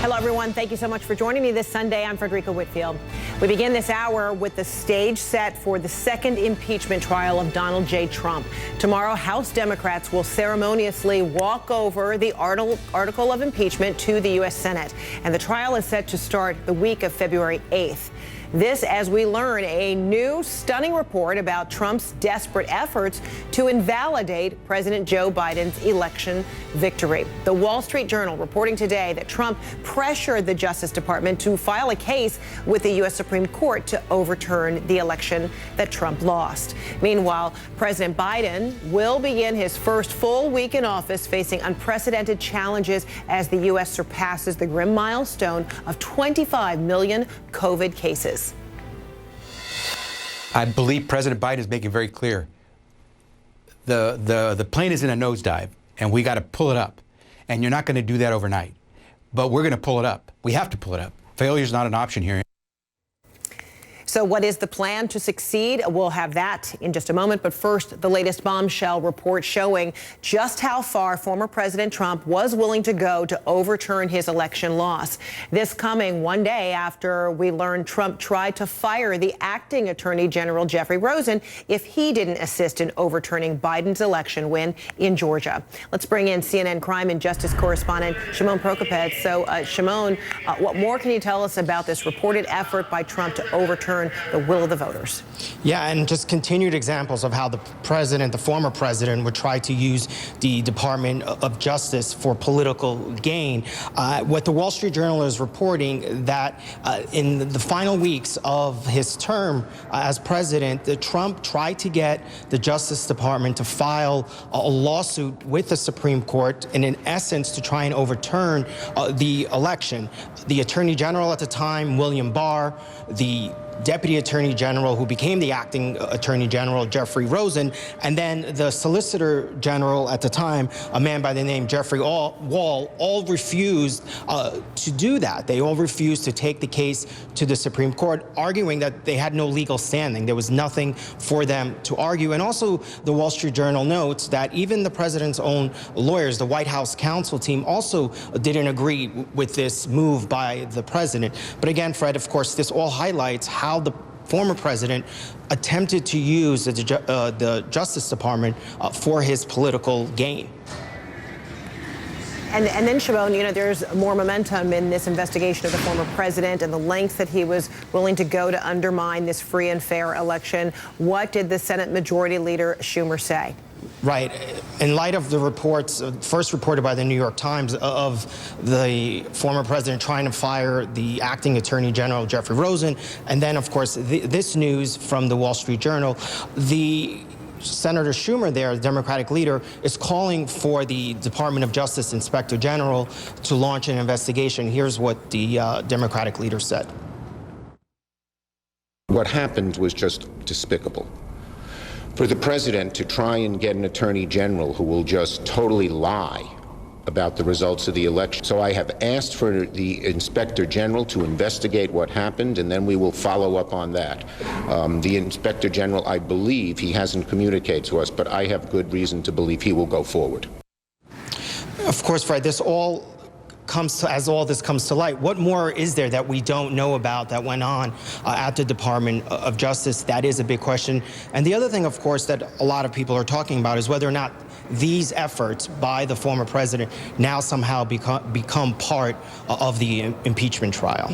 Hello, everyone. Thank you so much for joining me this Sunday. I'm Frederica Whitfield. We begin this hour with the stage set for the second impeachment trial of Donald J. Trump. Tomorrow, House Democrats will ceremoniously walk over the article of impeachment to the U.S. Senate. And the trial is set to start the week of February 8th. This as we learn a new stunning report about Trump's desperate efforts to invalidate President Joe Biden's election victory. The Wall Street Journal reporting today that Trump pressured the Justice Department to file a case with the U.S. Supreme Court to overturn the election that Trump lost. Meanwhile, President Biden will begin his first full week in office facing unprecedented challenges as the U.S. surpasses the grim milestone of 25 million COVID cases. I believe President Biden is making very clear the plane is in a nosedive, and we got to pull it up. And you're not going to do that overnight. But we're going to pull it up. We have to pull it up. Failure is not an option here. So what is the plan to succeed? We'll have that in just a moment. But first, the latest bombshell report showing just how far former President Trump was willing to go to overturn his election loss. This coming one day after we learned Trump tried to fire the acting Attorney General Jeffrey Rosen if he didn't assist in overturning Biden's election win in Georgia. Let's bring in CNN crime and justice correspondent Shimon Prokopets. So, Shimon, what more can you tell us about this reported effort by Trump to overturn the will of the voters? Yeah, and just continued examples of how the former president, would try to use the Department of Justice for political gain. What the Wall Street Journal is reporting that in the final weeks of his term as president, Trump tried to get the Justice Department to file a lawsuit with the Supreme Court, and in essence to try and overturn the election. The Attorney General at the time, William Barr, the Deputy Attorney General, who became the acting Attorney General, Jeffrey Rosen, and then the Solicitor General at the time, a man by the name Jeffrey Wall, all refused to do that. They all refused to take the case to the Supreme Court, arguing that they had no legal standing. There was nothing for them to argue. And also, the Wall Street Journal notes that even the president's own lawyers, the White House counsel team, also didn't agree with this move by the president. But again, Fred, of course, this all highlights how the former president attempted to use the Justice Department for his political gain. And then, Shimon, you know, there's more momentum in this investigation of the former president and the lengths that he was willing to go to undermine this free and fair election. What did the Senate Majority Leader Schumer say? Right. In light of the reports, first reported by the New York Times, of the former president trying to fire the acting Attorney General, Jeffrey Rosen, and then, of course, this news from the Wall Street Journal, Senator Schumer there, the Democratic leader, is calling for the Department of Justice Inspector General to launch an investigation. Here's what the Democratic leader said. What happened was just despicable. For the president to try and get an attorney general who will just totally lie about the results of the election. So I have asked for the inspector general to investigate what happened, and then we will follow up on that. The inspector general, I believe, he hasn't communicated to us, but I have good reason to believe he will go forward. Of course, Fred, this all comes to, as all this comes to light, what more is there that we don't know about that went on at the Department of Justice? That is a big question. And the other thing, of course, that a lot of people are talking about is whether or not these efforts by the former president now somehow become part of the impeachment trial.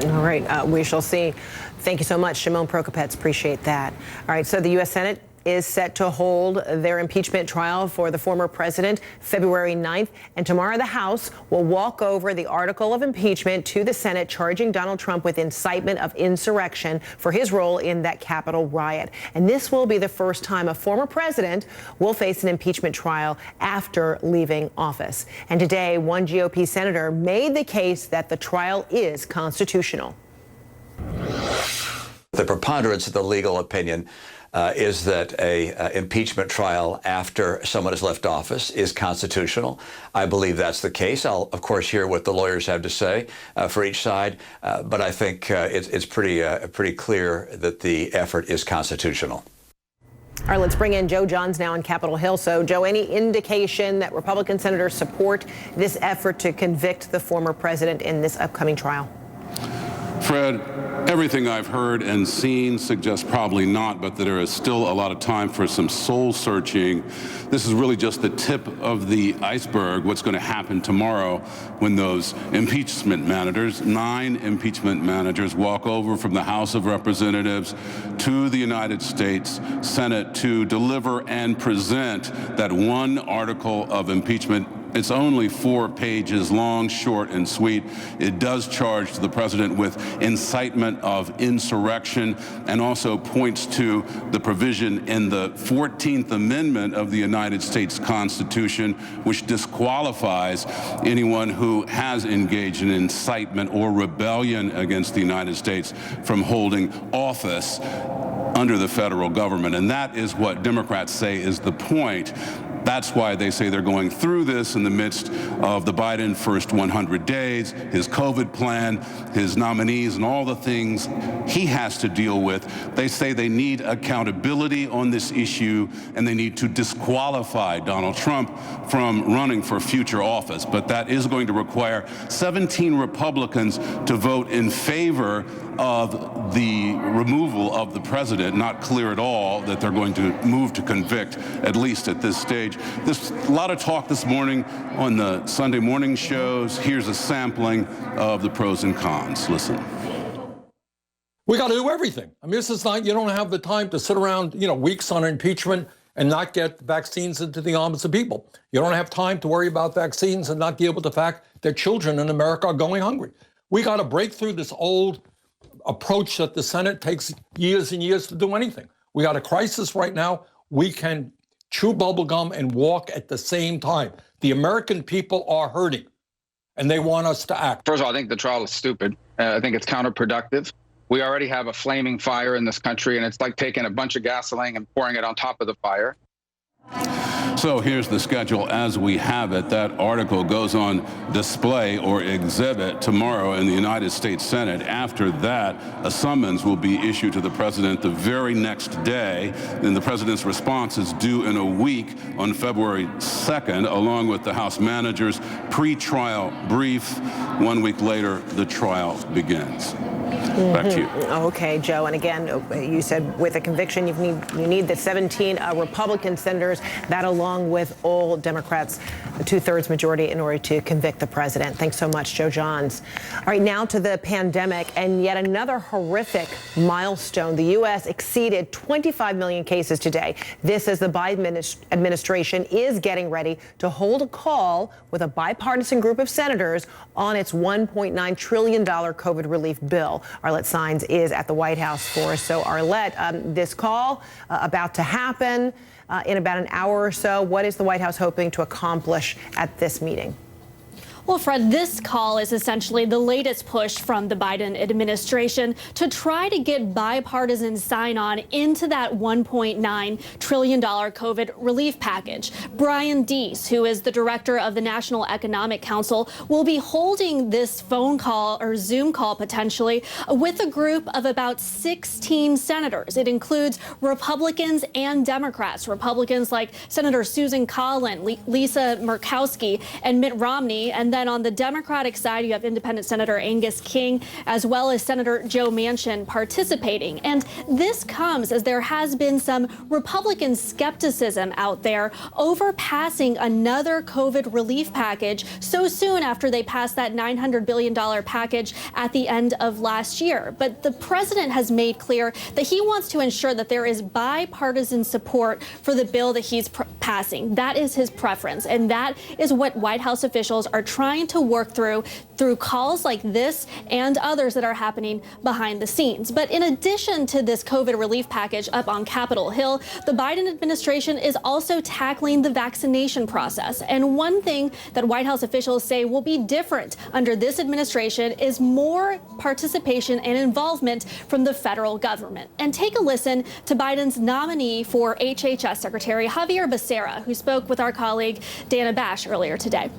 All right, we shall see. Thank you so much, Shimon Prokopets. Appreciate that. All right, so the U.S. Senate is set to hold their impeachment trial for the former president February 9th. And tomorrow the House will walk over the article of impeachment to the Senate, charging Donald Trump with incitement of insurrection for his role in that Capitol riot. And this will be the first time a former president will face an impeachment trial after leaving office. And today, one GOP senator made the case that the trial is constitutional. The preponderance of the legal opinion is that a impeachment trial after someone has left office is constitutional. I believe that's the case. I'll, of course, hear what the lawyers have to say for each side, but I think it's pretty clear that the effort is constitutional. All right, let's bring in Joe Johns now on Capitol Hill. So, Joe, any indication that Republican senators support this effort to convict the former president in this upcoming trial? Fred, everything I've heard and seen suggests probably not, but that there is still a lot of time for some soul searching. This is really just the tip of the iceberg, what's going to happen tomorrow when those impeachment managers, 9 impeachment managers, walk over from the House of Representatives to the United States Senate to deliver and present that one article of impeachment. It's only 4 pages long, short and sweet. It does charge the president with incitement of insurrection and also points to the provision in the 14th Amendment of the United States Constitution, which disqualifies anyone who has engaged in incitement or rebellion against the United States from holding office under the federal government. And that is what Democrats say is the point. That's why they say they're going through this in the midst of the Biden first 100 days, his COVID plan, his nominees, and all the things he has to deal with. They say they need accountability on this issue, and they need to disqualify Donald Trump from running for future office. But that is going to require 17 Republicans to vote in favor of the removal of the president. Not clear at all that they're going to move to convict, at least at this stage. There's a lot of talk this morning on the Sunday morning shows. Here's a sampling of the pros and cons. Listen. We got to do everything. I mean, this is not, you don't have the time to sit around, weeks on impeachment and not get vaccines into the arms of people. You don't have time to worry about vaccines and not deal with the fact that children in America are going hungry. We got to break through this old approach that the Senate takes years and years to do anything. We got a crisis right now. We can chew bubblegum and walk at the same time. The American people are hurting, and they want us to act. First of all, I think the trial is stupid. I think it's counterproductive. We already have a flaming fire in this country, and it's like taking a bunch of gasoline and pouring it on top of the fire. So here's the schedule as we have it. That article goes on display or exhibit tomorrow in the United States Senate. After that, a summons will be issued to the president the very next day. And the president's response is due in a week on February 2nd, along with the House managers' pre-trial brief. 1 week later, the trial begins. Back to you. Okay, Joe. And again, you said with a conviction, you need the 17 Republican senators, that along with all Democrats, a 2/3 majority in order to convict the president. Thanks so much, Joe Johns. All right, now to the pandemic and yet another horrific milestone. The U.S. exceeded 25 million cases today. This as the Biden administration is getting ready to hold a call with a bipartisan group of senators on its $1.9 trillion COVID relief bill. Arlette Saenz is at the White House for us. So, Arlette, this call about to happen in about an hour or so. What is the White House hoping to accomplish at this meeting? Well, Fred, this call is essentially the latest push from the Biden administration to try to get bipartisan sign-on into that $1.9 trillion COVID relief package. Brian Deese, who is the director of the National Economic Council, will be holding this phone call or Zoom call potentially with a group of about 16 senators. It includes Republicans and Democrats. Republicans like Senator Susan Collins, Lisa Murkowski, and Mitt Romney. And then on the Democratic side, you have Independent Senator Angus King, as well as Senator Joe Manchin participating. And this comes as there has been some Republican skepticism out there over passing another COVID relief package so soon after they passed that $900 billion package at the end of last year. But the president has made clear that he wants to ensure that there is bipartisan support for the bill that he's passing. That is his preference. And that is what White House officials are trying to work through calls like this and others that are happening behind the scenes. But in addition to this COVID relief package up on Capitol Hill, the Biden administration is also tackling the vaccination process. And one thing that White House officials say will be different under this administration is more participation and involvement from the federal government. And take a listen to Biden's nominee for HHS Secretary Javier Becerra, who spoke with our colleague Dana Bash earlier today.